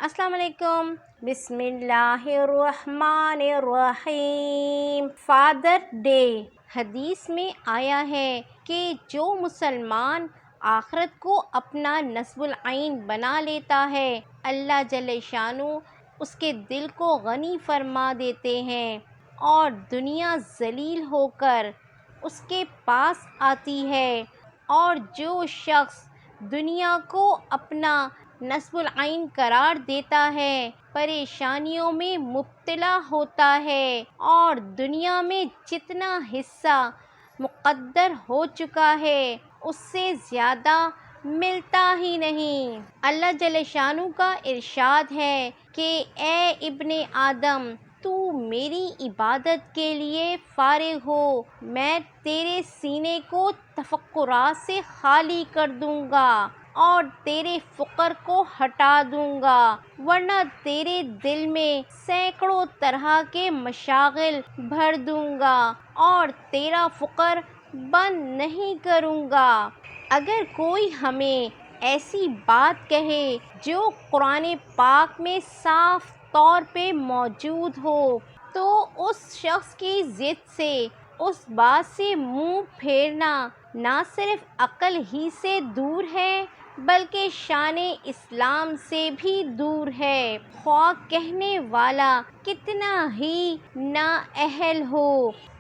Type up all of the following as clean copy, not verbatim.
السلام علیکم۔ بسم اللہ الرحمن الرحیم۔ Father day. حدیث میں آیا ہے کہ جو مسلمان آخرت کو اپنا نصب العین بنا لیتا ہے، اللہ جل شانہ اس کے دل کو غنی فرما دیتے ہیں اور دنیا ذلیل ہو کر اس کے پاس آتی ہے، اور جو شخص دنیا کو اپنا نصب العین قرار دیتا ہے، پریشانیوں میں مبتلا ہوتا ہے اور دنیا میں جتنا حصہ مقدر ہو چکا ہے اس سے زیادہ ملتا ہی نہیں۔ اللہ جل شانہ کا ارشاد ہے کہ اے ابن آدم، تو میری عبادت کے لیے فارغ ہو، میں تیرے سینے کو تفکرات سے خالی کر دوں گا اور تیرے فقر کو ہٹا دوں گا، ورنہ تیرے دل میں سینکڑوں طرح کے مشاغل بھر دوں گا اور تیرا فقر بند نہیں کروں گا۔ اگر کوئی ہمیں ایسی بات کہے جو قرآن پاک میں صاف طور پہ موجود ہو تو اس شخص کی ضد سے، اس بات سے منہ پھیرنا نہ صرف عقل ہی سے دور ہے بلکہ شان اسلام سے بھی دور ہے، خواہ کہنے والا کتنا ہی نااہل ہو۔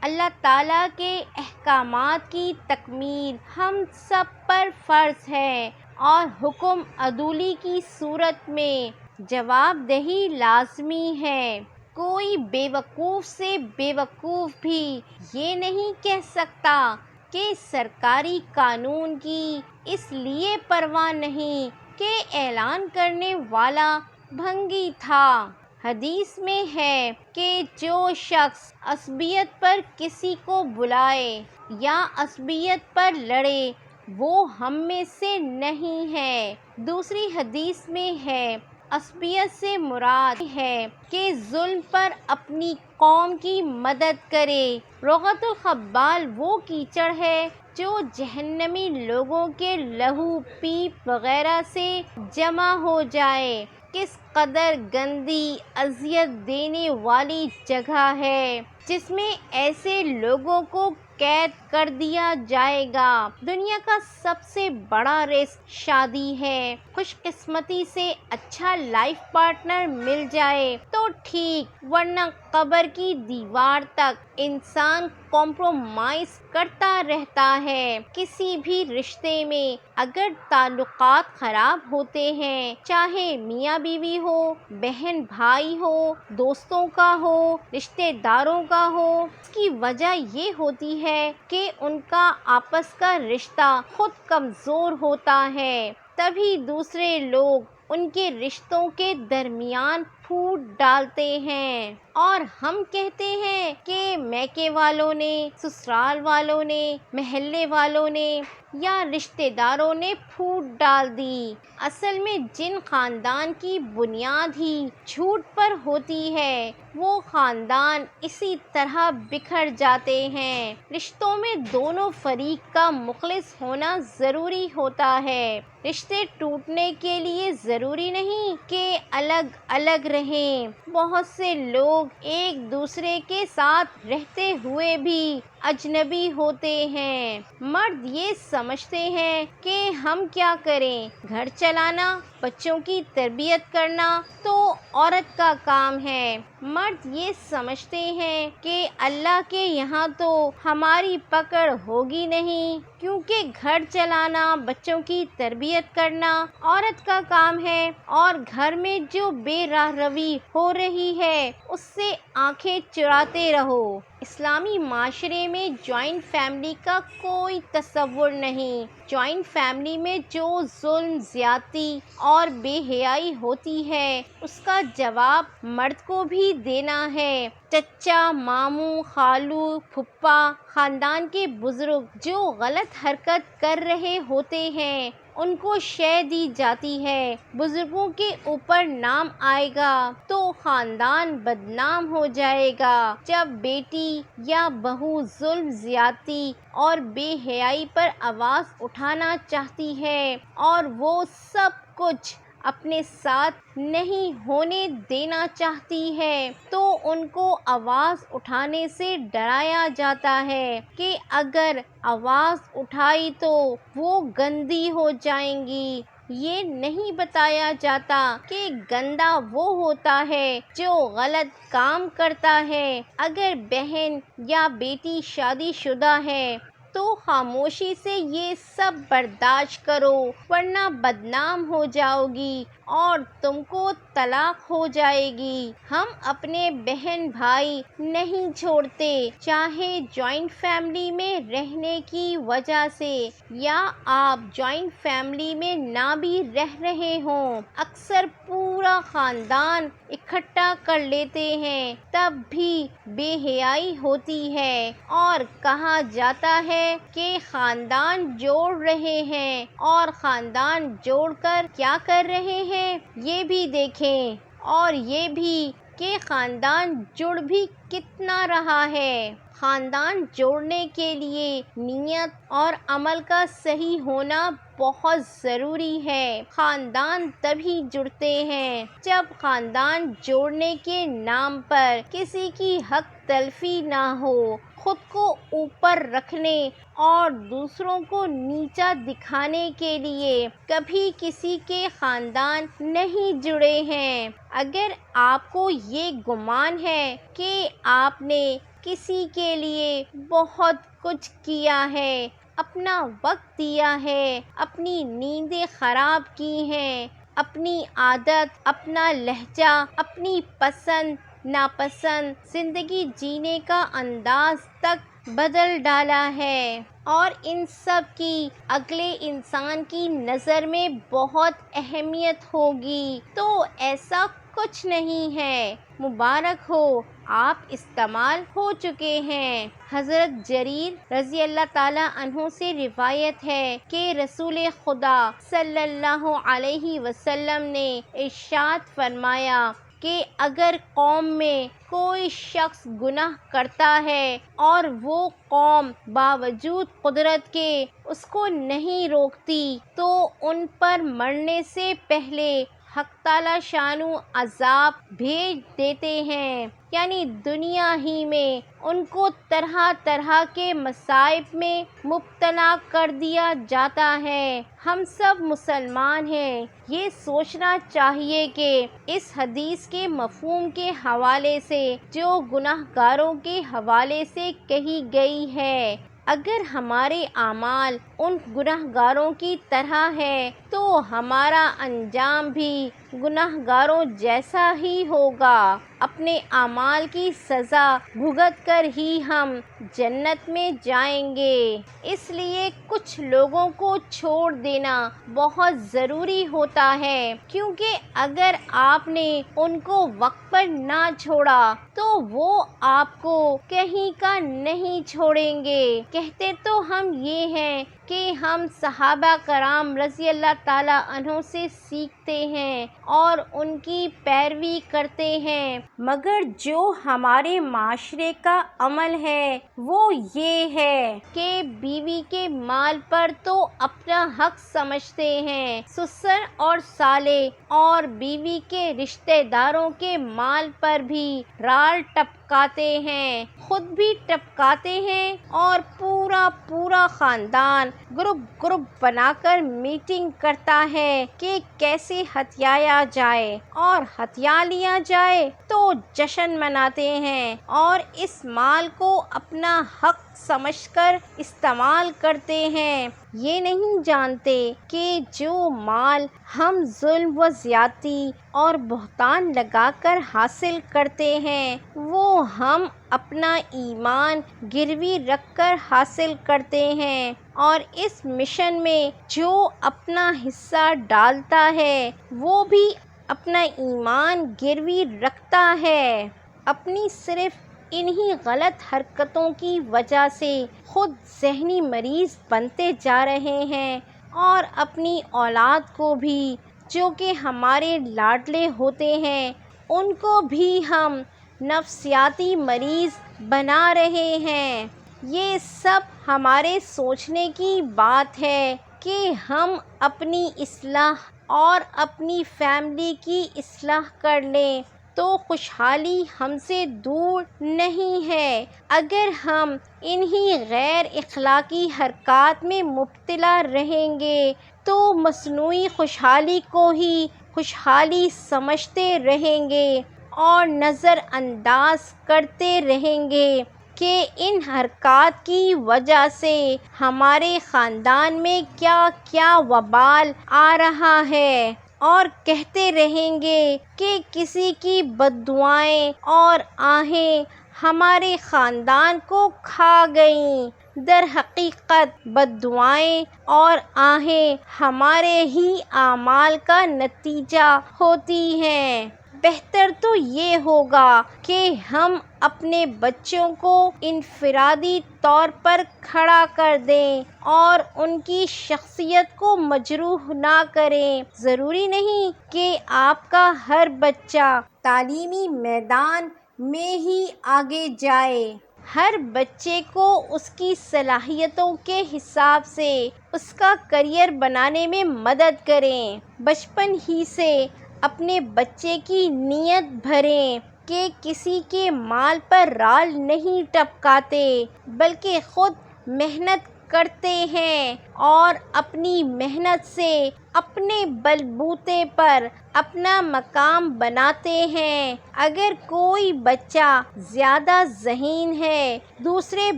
اللہ تعالیٰ کے احکامات کی تکمیل ہم سب پر فرض ہے اور حکم عدولی کی صورت میں جواب دہی لازمی ہے۔ کوئی بے وقوف سے بے وقوف بھی یہ نہیں کہہ سکتا کہ سرکاری قانون کی اس لیے پرواہ نہیں کہ اعلان کرنے والا بھنگی تھا۔ حدیث میں ہے کہ جو شخص عصبیت پر کسی کو بلائے یا عصبیت پر لڑے وہ ہم میں سے نہیں ہے۔ دوسری حدیث میں ہے، عصبیت سے مراد ہے کہ ظلم پر اپنی قوم کی مدد کرے۔ رغۃ الخبال وہ کیچڑ ہے جو جہنمی لوگوں کے لہو، پیپ وغیرہ سے جمع ہو جائے۔ کس قدر گندی، اذیت دینے والی جگہ ہے جس میں ایسے لوگوں کو قید کر دیا جائے گا۔ دنیا کا سب سے بڑا رزق شادی ہے۔ خوش قسمتی سے اچھا لائف پارٹنر مل جائے تو ٹھیک، ورنہ قبر کی دیوار تک انسان کمپرومائز کرتا رہتا ہے۔ کسی بھی رشتے میں اگر تعلقات خراب ہوتے ہیں، چاہے میاں بیوی ہو، بہن بھائی ہو، دوستوں کا ہو، رشتے داروں کا ہو، اس کی وجہ یہ ہوتی ہے کہ ان کا آپس کا رشتہ خود کمزور ہوتا ہے، تبھی دوسرے لوگ ان کے رشتوں کے درمیان پھوٹ ڈالتے ہیں اور ہم کہتے ہیں کہ میکے والوں نے، سسرال والوں نے، محلے والوں نے یا رشتہ داروں نے پھوٹ ڈال دی۔ اصل میں جن خاندان کی بنیاد ہی جھوٹ پر ہوتی ہے وہ خاندان اسی طرح بکھر جاتے ہیں۔ رشتوں میں دونوں فریق کا مخلص ہونا ضروری ہوتا ہے۔ رشتے ٹوٹنے کے لیے ضروری نہیں کہ الگ الگ رہیں۔ بہت سے لوگ ایک دوسرے کے ساتھ رہتے ہوئے بھی اجنبی ہوتے ہیں۔ مرد یہ سمجھتے ہیں کہ ہم کیا کریں، گھر چلانا، بچوں کی تربیت کرنا تو عورت کا کام ہے۔ مرد یہ سمجھتے ہیں کہ اللہ کے یہاں تو ہماری پکڑ ہوگی نہیں، کیونکہ گھر چلانا، بچوں کی تربیت کرنا عورت کا کام ہے، اور گھر میں جو بے راہ روی ہو رہی ہے اس سے آنکھیں چراتے رہو۔ اسلامی معاشرے میں جوائنٹ فیملی کا کوئی تصور نہیں۔ جوائنٹ فیملی میں جو ظلم، زیادتی اور بے حیائی ہوتی ہے اس کا جواب مرد کو بھی دینا ہے۔ چچا، ماموں، خالو، پھپھا، خاندان کے بزرگ جو غلط حرکت کر رہے ہوتے ہیں ان کو شے دی جاتی ہے، بزرگوں کے اوپر نام آئے گا تو خاندان بدنام ہو جائے گا۔ جب بیٹی یا بہو ظلم، زیادتی اور بے حیائی پر آواز اٹھانا چاہتی ہے اور وہ سب کچھ اپنے ساتھ نہیں ہونے دینا چاہتی ہے تو ان کو آواز اٹھانے سے ڈرایا جاتا ہے کہ اگر آواز اٹھائی تو وہ گندی ہو جائیں گی۔ یہ نہیں بتایا جاتا کہ گندا وہ ہوتا ہے جو غلط کام کرتا ہے۔ اگر بہن یا بیٹی شادی شدہ ہے تو خاموشی سے یہ سب برداشت کرو، ورنہ بدنام ہو جاؤ گی اور تم کو طلاق ہو جائے گی۔ ہم اپنے بہن بھائی نہیں چھوڑتے، چاہے جوائنٹ فیملی میں رہنے کی وجہ سے یا آپ جوائنٹ فیملی میں نہ بھی رہ رہے ہوں۔ اکثر پورا خاندان اکٹھا کر لیتے ہیں تب بھی بے حیائی ہوتی ہے اور کہا جاتا ہے کہ خاندان جوڑ رہے ہیں، اور خاندان جوڑ کر کیا کر رہے ہیں یہ بھی دیکھیں، اور یہ بھی کہ خاندان جڑ بھی کتنا رہا ہے۔ خاندان جوڑنے کے لیے نیت اور عمل کا صحیح ہونا بہت ضروری ہے۔ خاندان تبھی جڑتے ہیں جب خاندان جوڑنے کے نام پر کسی کی حق تلفی نہ ہو، خود کو اوپر رکھنے اور دوسروں کو نیچا دکھانے کے لیے کبھی کسی کے خاندان نہیں جڑے ہیں۔ اگر آپ کو یہ گمان ہے کہ آپ نے کسی کے لیے بہت کچھ کیا ہے، اپنا وقت دیا ہے، اپنی نیندیں خراب کی ہیں، اپنی عادت، اپنا لہجہ، اپنی پسند ناپسند، زندگی جینے کا انداز تک بدل ڈالا ہے، اور ان سب کی اگلے انسان کی نظر میں بہت اہمیت ہوگی، تو ایسا کچھ نہیں ہے، مبارک ہو، آپ استعمال ہو چکے ہیں۔ حضرت جریر رضی اللہ تعالیٰ عنہ سے روایت ہے کہ رسول خدا صلی اللہ علیہ وسلم نے ارشاد فرمایا کہ اگر قوم میں کوئی شخص گناہ کرتا ہے اور وہ قوم باوجود قدرت کے اس کو نہیں روکتی تو ان پر مرنے سے پہلے حق تعالی شانو عذاب بھیج دیتے ہیں، یعنی دنیا ہی میں ان کو طرح طرح کے مصائب میں مبتلا کر دیا جاتا ہے۔ ہم سب مسلمان ہیں، یہ سوچنا چاہیے کہ اس حدیث کے مفہوم کے حوالے سے جو گناہ گاروں کے حوالے سے کہی گئی ہے، اگر ہمارے اعمال ان گناہ گاروں کی طرح ہے تو ہمارا انجام بھی گناہ گاروں جیسا ہی ہوگا۔ اپنے اعمال کی سزا بھگت کر ہی ہم جنت میں جائیں گے، اس لیے کچھ لوگوں کو چھوڑ دینا بہت ضروری ہوتا ہے، کیونکہ اگر آپ نے ان کو وقت پر نہ چھوڑا تو وہ آپ کو کہیں کا نہیں چھوڑیں گے۔ کہتے تو ہم یہ ہیں کہ ہم صحابہ کرام رضی اللہ تعالیٰ عنہ سے سیکھتے ہیں اور ان کی پیروی کرتے ہیں، مگر جو ہمارے معاشرے کا عمل ہے وہ یہ ہے کہ بیوی کے مال پر تو اپنا حق سمجھتے ہیں، سسر اور سالے اور بیوی کے رشتہ داروں کے مال پر بھی رال ٹپکاتے ہیں، خود بھی ٹپکاتے ہیں، اور پورا خاندان گروپ بنا کر میٹنگ کرتا ہے کہ کیسے ہتھیایا جائے، اور ہتھیا لیا جائے تو جشن مناتے ہیں اور اس مال کو اپنا حق سمجھ کر استعمال کرتے ہیں۔ یہ نہیں جانتے کہ جو مال ہم ظلم و زیادتی اور بہتان لگا کر حاصل کرتے ہیں وہ ہم اپنا ایمان گروی رکھ کر حاصل کرتے ہیں، اور اس مشن میں جو اپنا حصہ ڈالتا ہے وہ بھی اپنا ایمان گروی رکھتا ہے۔ اپنی صرف انہی غلط حرکتوں کی وجہ سے خود ذہنی مریض بنتے جا رہے ہیں، اور اپنی اولاد کو بھی جو کہ ہمارے لاڈلے ہوتے ہیں ان کو بھی ہم نفسیاتی مریض بنا رہے ہیں۔ یہ سب ہمارے سوچنے کی بات ہے کہ ہم اپنی اصلاح اور اپنی فیملی کی اصلاح کر لیں تو خوشحالی ہم سے دور نہیں ہے۔ اگر ہم انہی غیر اخلاقی حرکات میں مبتلا رہیں گے تو مصنوعی خوشحالی کو ہی خوشحالی سمجھتے رہیں گے اور نظر انداز کرتے رہیں گے کہ ان حرکات کی وجہ سے ہمارے خاندان میں کیا کیا وبال آ رہا ہے، اور کہتے رہیں گے کہ کسی کی بد دعائیں اور آہیں ہمارے خاندان کو کھا گئیں۔ در حقیقت بد دعائیں اور آہیں ہمارے ہی اعمال کا نتیجہ ہوتی ہیں۔ بہتر تو یہ ہوگا کہ ہم اپنے بچوں کو انفرادی طور پر کھڑا کر دیں اور ان کی شخصیت کو مجروح نہ کریں۔ ضروری نہیں کہ آپ کا ہر بچہ تعلیمی میدان میں ہی آگے جائے۔ ہر بچے کو اس کی صلاحیتوں کے حساب سے اس کا کیریئر بنانے میں مدد کریں۔ بچپن ہی سے اپنے بچے کی نیت بھریں کہ کسی کے مال پر رال نہیں ٹپکاتے بلکہ خود محنت کرتے ہیں اور اپنی محنت سے اپنے بل بوتے پر اپنا مقام بناتے ہیں۔ اگر کوئی بچہ زیادہ ذہین ہے، دوسرے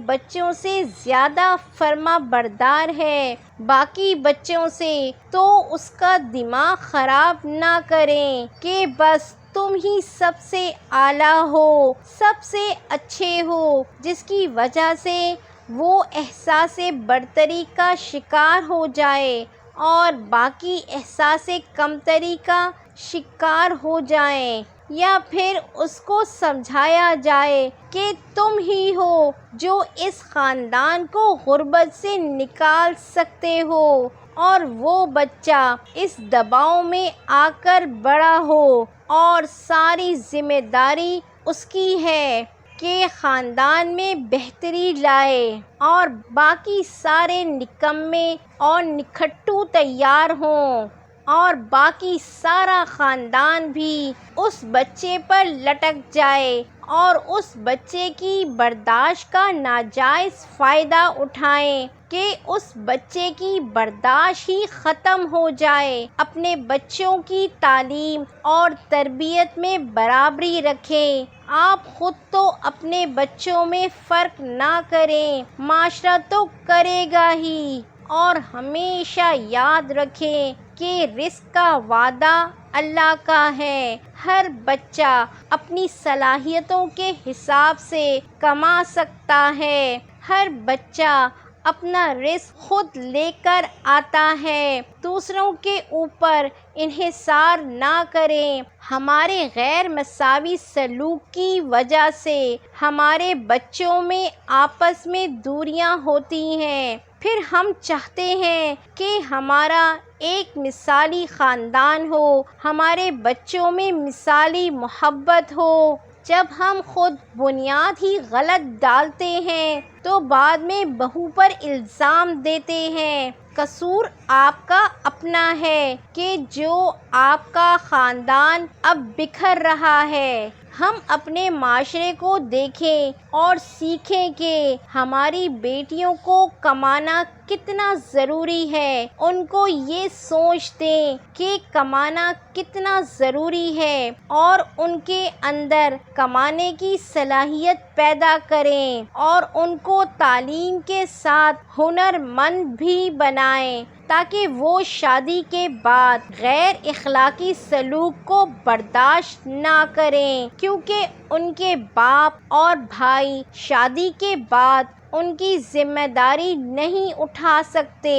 بچوں سے زیادہ فرما بردار ہے باقی بچوں سے، تو اس کا دماغ خراب نہ کریں کہ بس تم ہی سب سے اعلیٰ ہو، سب سے اچھے ہو، جس کی وجہ سے وہ احساس برتری کا شکار ہو جائے اور باقی احساس کمتری کا شکار ہو جائیں، یا پھر اس کو سمجھایا جائے کہ تم ہی ہو جو اس خاندان کو غربت سے نکال سکتے ہو، اور وہ بچہ اس دباؤ میں آ کر بڑا ہو اور ساری ذمہ داری اس کی ہے کہ خاندان میں بہتری لائے اور باقی سارے نکمے اور نکھٹو تیار ہوں اور باقی سارا خاندان بھی اس بچے پر لٹک جائے اور اس بچے کی برداشت کا ناجائز فائدہ اٹھائیں کہ اس بچے کی برداشت ہی ختم ہو جائے۔ اپنے بچوں کی تعلیم اور تربیت میں برابری رکھیں۔ آپ خود تو اپنے بچوں میں فرق نہ کریں، معاشرہ تو کرے گا ہی۔ اور ہمیشہ یاد رکھیں کہ رزق کا وعدہ اللہ کا ہے۔ ہر بچہ اپنی صلاحیتوں کے حساب سے کما سکتا ہے۔ ہر بچہ اپنا رزق خود لے کر آتا ہے۔ دوسروں کے اوپر انحصار نہ کریں۔ ہمارے غیر مساوی سلوک کی وجہ سے ہمارے بچوں میں آپس میں دوریاں ہوتی ہیں۔ پھر ہم چاہتے ہیں کہ ہمارا ایک مثالی خاندان ہو، ہمارے بچوں میں مثالی محبت ہو۔ جب ہم خود بنیاد ہی غلط ڈالتے ہیں تو بعد میں بہو پر الزام دیتے ہیں۔ قصور آپ کا اپنا ہے کہ جو آپ کا خاندان اب بکھر رہا ہے۔ ہم اپنے معاشرے کو دیکھیں اور سیکھیں کہ ہماری بیٹیوں کو کمانا کتنا ضروری ہے، ان کو یہ سوچ دیں کہ کمانا کتنا ضروری ہے اور ان کے اندر کمانے کی صلاحیت پیدا کریں اور ان کو تعلیم کے ساتھ ہنر مند بھی بنائیں تاکہ وہ شادی کے بعد غیر اخلاقی سلوک کو برداشت نہ کریں، کیونکہ ان کے باپ اور بھائی شادی کے بعد ان کی ذمہ داری نہیں اٹھا سکتے۔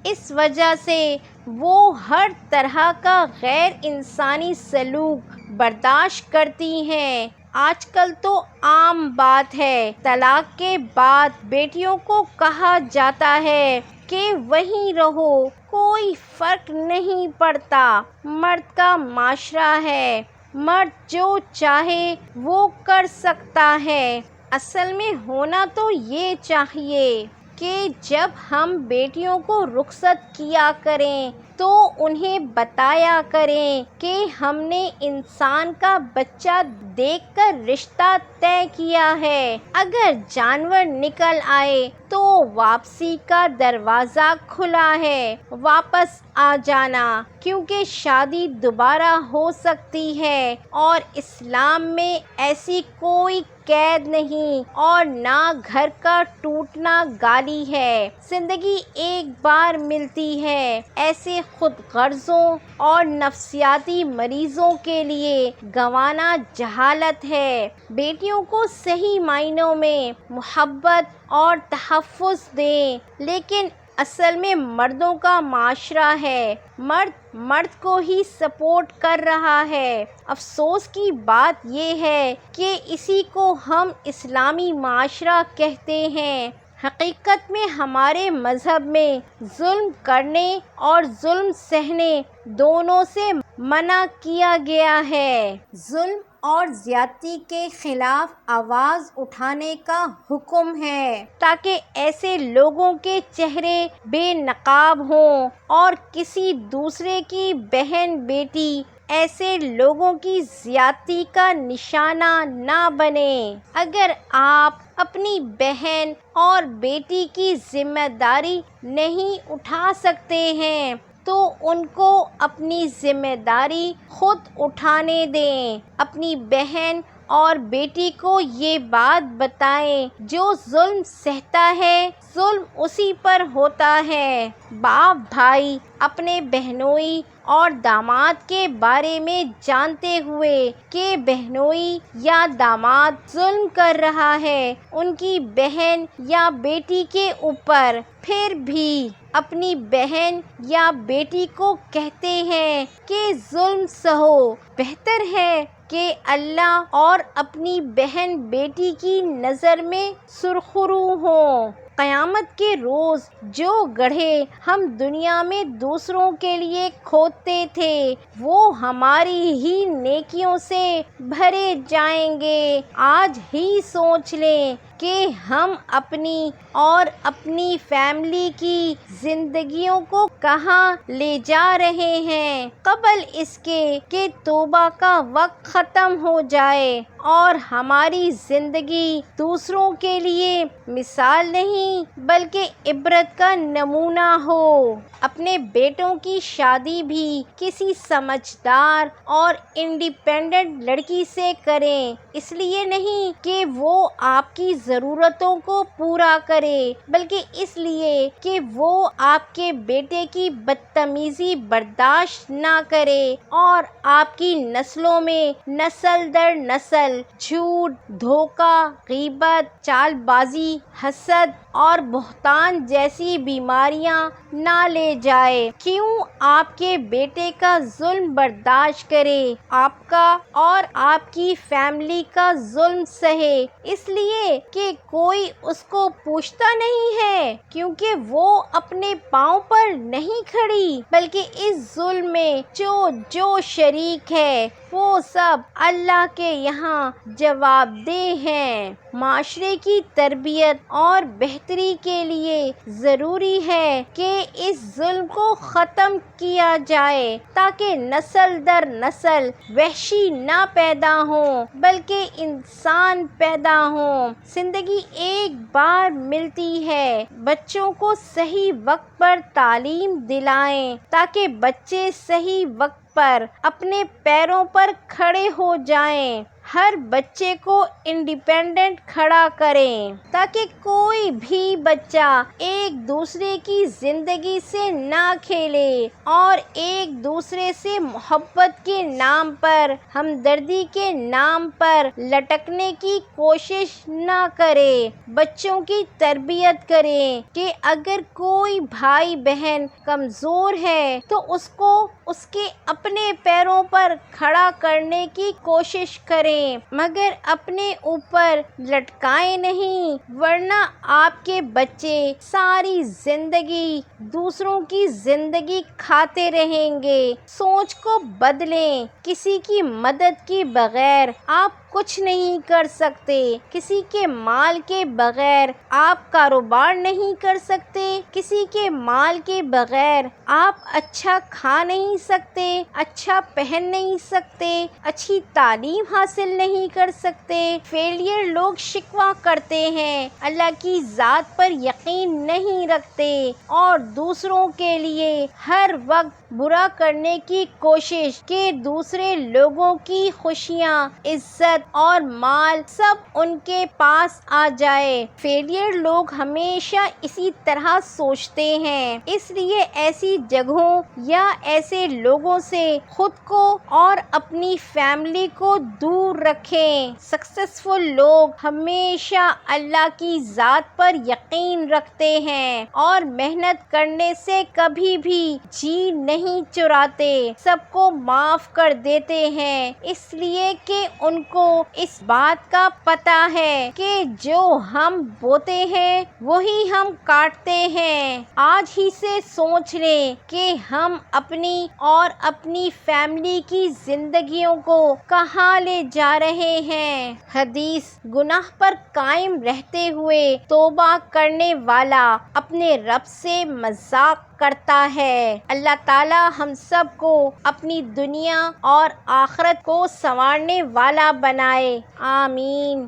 اس وجہ سے وہ ہر طرح کا غیر انسانی سلوک برداشت کرتی ہیں۔ آج کل تو عام بات ہے، طلاق کے بعد بیٹیوں کو کہا جاتا ہے کہ وہیں رہو، کوئی فرق نہیں پڑتا، مرد کا معاشرہ ہے، مرد جو چاہے وہ کر سکتا ہے۔ اصل میں ہونا تو یہ چاہیے کہ جب ہم بیٹیوں کو رخصت کیا کریں تو انہیں بتایا کریں کہ ہم نے انسان کا بچہ دیکھ کر رشتہ طے کیا ہے۔ اگر جانور نکل آئے تو واپسی کا دروازہ کھلا ہے، واپس آ جانا، کیونکہ شادی دوبارہ ہو سکتی ہے اور اسلام میں ایسی کوئی قید نہیں اور نہ گھر کا ٹوٹنا گالی ہے۔ زندگی ایک بار ملتی ہے، ایسے خود غرضوں اور نفسیاتی مریضوں کے لیے گنوانا جہالت ہے۔ بیٹیوں کو صحیح معنوں میں محبت اور تحفظ دیں، لیکن اصل میں مردوں کا معاشرہ ہے، مرد کو ہی سپورٹ کر رہا ہے۔ افسوس کی بات یہ ہے کہ اسی کو ہم اسلامی معاشرہ کہتے ہیں۔ حقیقت میں ہمارے مذہب میں ظلم کرنے اور ظلم سہنے دونوں سے منع کیا گیا ہے۔ ظلم اور زیادتی کے خلاف آواز اٹھانے کا حکم ہے تاکہ ایسے لوگوں کے چہرے بے نقاب ہوں اور کسی دوسرے کی بہن بیٹی ایسے لوگوں کی زیادتی کا نشانہ نہ بنے۔ اگر آپ اپنی بہن اور بیٹی کی ذمہ داری نہیں اٹھا سکتے ہیں تو ان کو اپنی ذمہ داری خود اٹھانے دیں۔ اپنی بہن اور بیٹی کو یہ بات بتائیں، جو ظلم سہتا ہے ظلم اسی پر ہوتا ہے۔ باپ بھائی اپنے بہنوئی اور داماد کے بارے میں جانتے ہوئے کہ بہنوئی یا داماد ظلم کر رہا ہے ان کی بہن یا بیٹی کے اوپر، پھر بھی اپنی بہن یا بیٹی کو کہتے ہیں کہ ظلم سہو، بہتر ہے کہ اللہ اور اپنی بہن بیٹی کی نظر میں سرخرو ہوں۔ قیامت کے روز جو گڑھے ہم دنیا میں دوسروں کے لیے کھودتے تھے وہ ہماری ہی نیکیوں سے بھرے جائیں گے۔ آج ہی سوچ لیں کہ ہم اپنی اور اپنی فیملی کی زندگیوں کو کہاں لے جا رہے ہیں، قبل اس کے کہ توبہ کا وقت ختم ہو جائے اور ہماری زندگی دوسروں کے لیے مثال نہیں بلکہ عبرت کا نمونہ ہو۔ اپنے بیٹوں کی شادی بھی کسی سمجھدار اور انڈیپینڈنٹ لڑکی سے کریں، اس لیے نہیں کہ وہ آپ کی ضرورتوں کو پورا کرے بلکہ اس لیے کہ وہ آپ کے بیٹے کی بدتمیزی برداشت نہ کرے اور آپ کی نسلوں میں نسل در نسل جھوٹ، دھوکہ، غیبت، چال بازی، حسد اور بہتان جیسی بیماریاں نہ لے جائے۔ کیوں آپ کے بیٹے کا ظلم برداشت کرے، آپ کا اور آپ کی فیملی کا ظلم سہے، اس لیے کہ کوئی اس کو پوچھتا نہیں ہے، کیونکہ وہ اپنے پاؤں پر نہیں کھڑی، بلکہ اس ظلم میں جو شریک ہے وہ سب اللہ کے یہاں جواب دہ ہیں۔ معاشرے کی تربیت اور بہتری کے لیے ضروری ہے کہ اس ظلم کو ختم کیا جائے تاکہ نسل در نسل وحشی نہ پیدا ہوں بلکہ انسان پیدا ہوں۔ زندگی ایک بار ملتی ہے، بچوں کو صحیح وقت پر تعلیم دلائیں تاکہ بچے صحیح وقت پر اپنے پیروں پر کھڑے ہو جائیں۔ ہر بچے کو انڈیپینڈنٹ کھڑا کریں تاکہ کوئی بھی بچہ ایک دوسرے کی زندگی سے نہ کھیلے اور ایک دوسرے سے محبت کے نام پر، ہمدردی کے نام پر لٹکنے کی کوشش نہ کرے۔ بچوں کی تربیت کریں کہ اگر کوئی بھائی بہن کمزور ہے تو اس کو اس کے اپنے پیروں پر کھڑا کرنے کی کوشش کریں، مگر اپنے اوپر لٹکائیں نہیں، ورنہ آپ کے بچے ساری زندگی دوسروں کی زندگی کھاتے رہیں گے۔ سوچ کو بدلیں، کسی کی مدد کے بغیر آپ کچھ نہیں کر سکتے، کسی کے مال کے بغیر آپ کاروبار نہیں کر سکتے، کسی کے مال کے بغیر آپ اچھا کھا نہیں سکتے، اچھا پہن نہیں سکتے، اچھی تعلیم حاصل نہیں کر سکتے۔ فیلئر لوگ شکوہ کرتے ہیں، اللہ کی ذات پر یقین نہیں رکھتے اور دوسروں کے لیے ہر وقت برا کرنے کی کوشش کہ دوسرے لوگوں کی خوشیاں، عزت اور مال سب ان کے پاس آ جائے۔ فیلئر لوگ ہمیشہ اسی طرح سوچتے ہیں، اس لیے ایسی جگہوں یا ایسے لوگوں سے خود کو اور اپنی فیملی کو دور رکھیں۔ سکسیسفل لوگ ہمیشہ اللہ کی ذات پر یقین رکھتے ہیں اور محنت کرنے سے کبھی بھی جی نہیں چراتے، سب کو معاف کر دیتے ہیں، اس لیے کہ ان کو اس بات کا پتہ ہے کہ جو ہم بوتے ہیں وہی ہم کاٹتے ہیں۔ آج ہی سے سوچ لیں کہ ہم اپنی اور اپنی فیملی کی زندگیوں کو کہاں لے جا رہے ہیں۔ حدیث: گناہ پر قائم رہتے ہوئے توبہ کرنے والا اپنے رب سے مذاق کرتا ہے۔ اللہ تعالی ہم سب کو اپنی دنیا اور آخرت کو سنوارنے والا بنائے، آمین۔